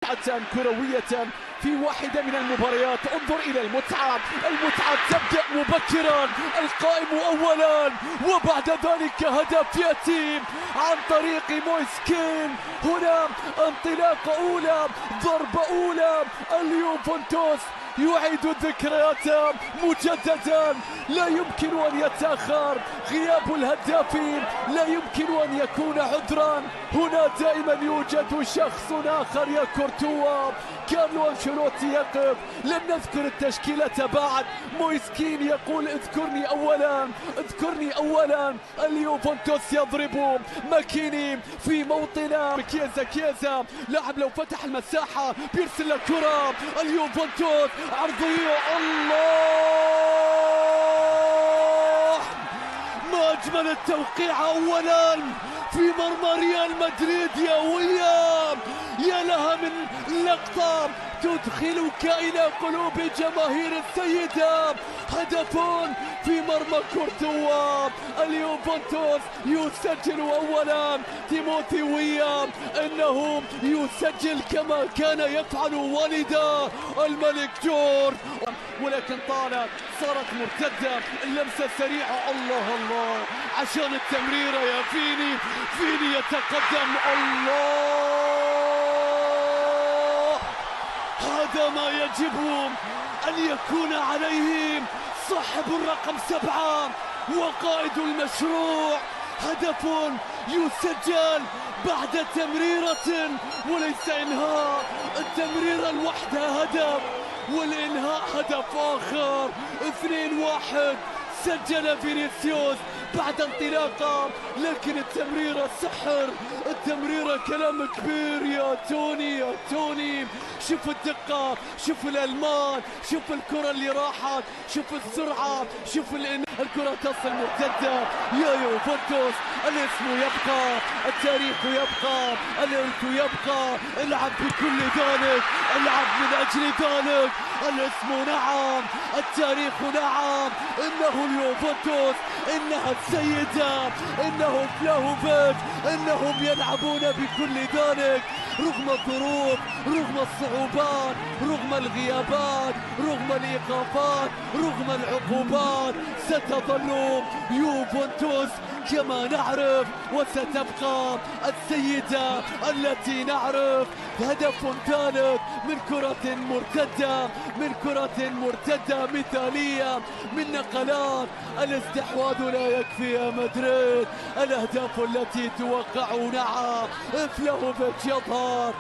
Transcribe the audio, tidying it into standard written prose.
كروية في واحدة من المباريات. انظر إلى المتعة تبدأ مبكرا، القائم أولا وبعد ذلك هدف يأتي عن طريق مويسكين. هنا انطلاقة أولى، ضربة أولى، اليوفنتوس يعيد الذكريات مجددا. لا يمكن أن يتأخر، غياب الهدافين لا يمكن أن يكون عذرا. هنا دائما يوجد شخص آخر يا كورتوا. كارلو أنشيلوتي يقف، لم نذكر التشكيلة بعد. مويسكين يقول اذكرني أولا. اليوفنتوس يضرب ماكيني في موطنه. كيزا لاعب لو فتح المساحة بيرسل الكرة. اليوفنتوس عرضية، الله ما أجمل التوقيع أولا في مرمى ريال مدريد يا ويام. يا لها من لقطة تدخلك إلى قلوب جماهير السيدة. هدف في مرمى كورتوا. اليوفنتوس يسجل أولا. تيموثي ويا إنه يسجل كما كان يفعل والده الملك جورج، ولكن صارت مرتدة. اللمسة سريعة، الله عشان التمريرة يا فيني يتقدم. الله، هذا ما يجب أن يكون عليه صاحب الرقم 7 وقائد المشروع. هدف يسجل بعد تمريرة وليس إنهاء. التمريرة الوحدة هدف والإنهاء هدف آخر. 2-1 سجل فينيسيوس بعد انطلاقة، لكن التمريرة سحر، التمريرة كلام كبير يا توني. شوف الدقة، شوف الألمان، شوف الكرة اللي راحت، شوف السرعة، شوف الكرة تصل مرتدة يا يوفنتوس. الاسم يبقى، التاريخ يبقى، الإرث يبقى. العب بكل ذلك، العب من أجل ذلك. الاسم نعم، التاريخ نعم. إنه اليوفنتوس، إنها السيدة، إنه فلاهوفيتش، إنهم يلعبون بكل ذلك رغم الظروف، رغم الصعوبات، رغم الغيابات، رغم الإيقافات، رغم العقوبات. ستظل يوفنتوس كما نعرف، وستبقى السيدة التي نعرف. هدف ثالث من كرة مرتدة مثالية، من نقلات. الاستحواذ لا يكفي يا مدريد، الأهداف التي توقع نعم. فلاهوفيتش يظهر.